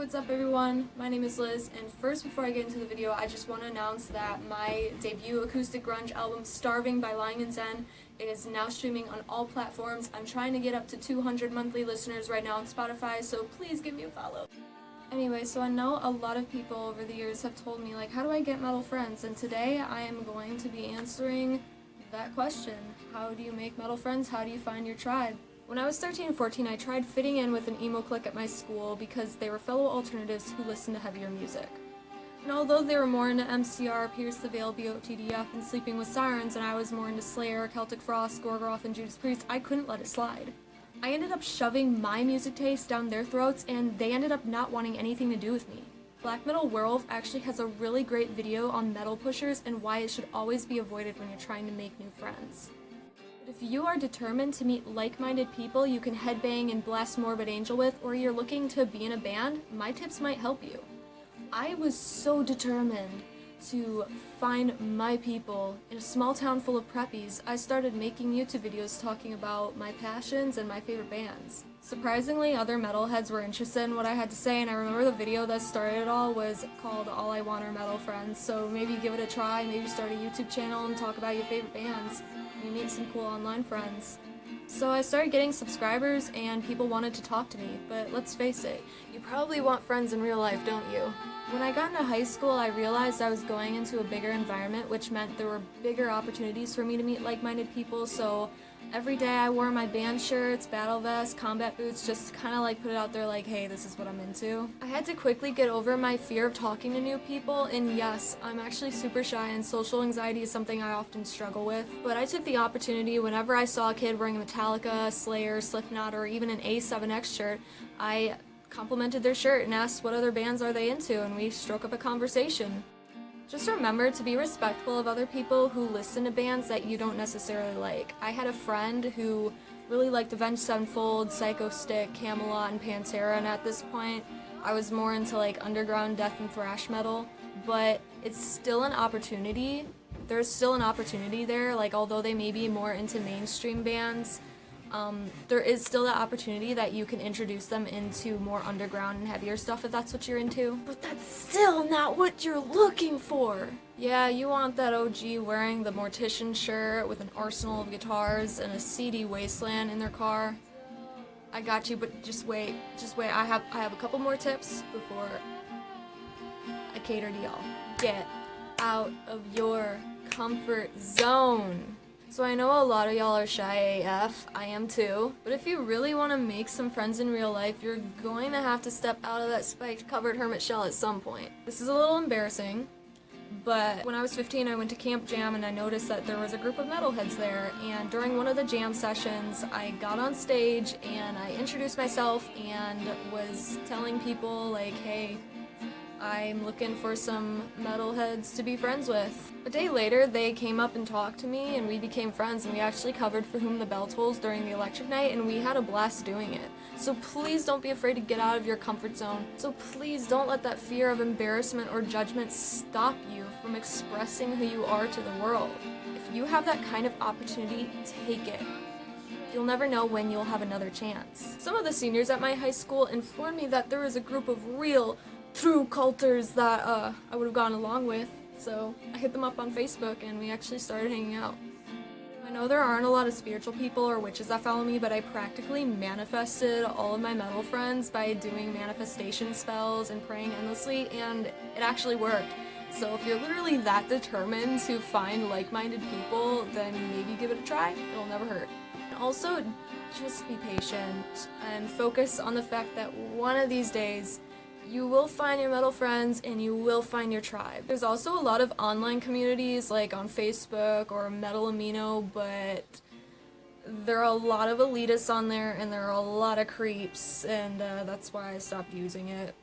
what's up everyone? My name is Liz, and first before I get into the video, I just want to announce that my debut acoustic grunge album, Starving by Lying in Zen, is now streaming on all platforms. I'm trying to get up to 200 monthly listeners right now on Spotify, so please give me a follow. Anyway, so I know a lot of people over the years have told me, like, how do I get metal friends? And today I am going to be answering that question. How do you make metal friends? How do you find your tribe? When I was 13 and 14, I tried fitting in with an emo clique at my school because they were fellow alternatives who listened to heavier music. And although they were more into MCR, Pierce the Veil, BOTDF, and Sleeping with Sirens, and I was more into Slayer, Celtic Frost, Gorgoroth, and Judas Priest, I couldn't let it slide. I ended up shoving my music taste down their throats, and they ended up not wanting anything to do with me. Black Metal Werewolf actually has a really great video on metal pushers and why it should always be avoided when you're trying to make new friends. But if you are determined to meet like-minded people you can headbang and blast Morbid Angel with, or you're looking to be in a band, my tips might help you. I was so determined to find my people in a small town full of preppies. I started making YouTube videos talking about my passions and my favorite bands. Surprisingly, other metalheads were interested in what I had to say, and I remember the video that started it all was called All I Want Are Metal Friends, so maybe give it a try, maybe start a YouTube channel and talk about your favorite bands. You meet some cool online friends. So I started getting subscribers and people wanted to talk to me, but let's face it, you probably want friends in real life, don't you? When I got into high school, I realized I was going into a bigger environment, which meant there were bigger opportunities for me to meet like-minded people, so every day I wore my band shirts, battle vests, combat boots, just to kind of like put it out there like, hey, this is what I'm into. I had to quickly get over my fear of talking to new people, and yes, I'm actually super shy and social anxiety is something I often struggle with, but I took the opportunity whenever I saw a kid wearing a Metallica, Slayer, Slipknot, or even an A7X shirt, I complimented their shirt and asked what other bands are they into, and we struck up a conversation. Just remember to be respectful of other people who listen to bands that you don't necessarily like. I had a friend who really liked Avenged Sevenfold, Psycho Stick, Camelot, and Pantera, and at this point I was more into like underground death and thrash metal, but it's still an opportunity. There's still an opportunity there, like although they may be more into mainstream bands, there is still that opportunity that you can introduce them into more underground and heavier stuff if that's what you're into. But that's still not what you're looking for! Yeah, you want that OG wearing the Mortician shirt with an arsenal of guitars and a CD wasteland in their car. I got you, but just wait. I have a couple more tips before I cater to y'all. Get out of your comfort zone. So I know a lot of y'all are shy AF, I am too, but if you really want to make some friends in real life, you're going to have to step out of that spiked-covered hermit shell at some point. This is a little embarrassing, but when I was 15 I went to Camp Jam and I noticed that there was a group of metalheads there, and during one of the jam sessions I got on stage and I introduced myself and was telling people like, hey, I'm looking for some metalheads to be friends with. A day later, they came up and talked to me, and we became friends, and we actually covered For Whom the Bell Tolls during the Electric Night, and we had a blast doing it. So please don't be afraid to get out of your comfort zone. So please don't let that fear of embarrassment or judgment stop you from expressing who you are to the world. If you have that kind of opportunity, take it. You'll never know when you'll have another chance. Some of the seniors at my high school informed me that there was a group of real true culters that I would have gone along with, so I hit them up on Facebook and we actually started hanging out. I know there aren't a lot of spiritual people or witches that follow me, but I practically manifested all of my metal friends by doing manifestation spells and praying endlessly, and it actually worked. So if you're literally that determined to find like-minded people, then maybe give it a try. It'll never hurt. And also, just be patient and focus on the fact that one of these days you will find your metal friends and you will find your tribe. There's also a lot of online communities like on Facebook or Metal Amino, but there are a lot of elitists on there and there are a lot of creeps, and that's why I stopped using it.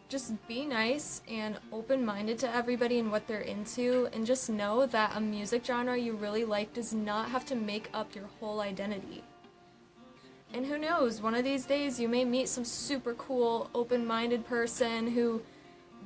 Just be nice and open-minded to everybody and what they're into, and just know that a music genre you really like does not have to make up your whole identity. And who knows, one of these days you may meet some super cool, open-minded person who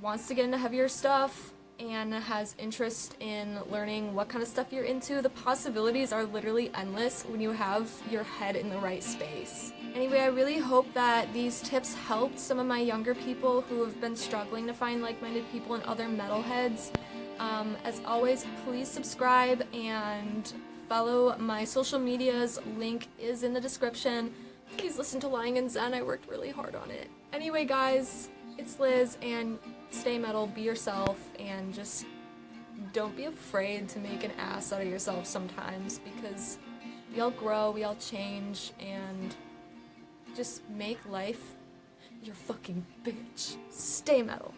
wants to get into heavier stuff, and has interest in learning what kind of stuff you're into, the possibilities are literally endless when you have your head in the right space. Anyway, I really hope that these tips helped some of my younger people who have been struggling to find like-minded people and other metalheads. As always, please subscribe and follow my social medias. Link is in the description. Please listen to Lying in Zen. I worked really hard on it. Anyway, guys, it's Liz, and stay metal, be yourself, and just don't be afraid to make an ass out of yourself sometimes, because we all grow, we all change, and just make life your fucking bitch. Stay metal.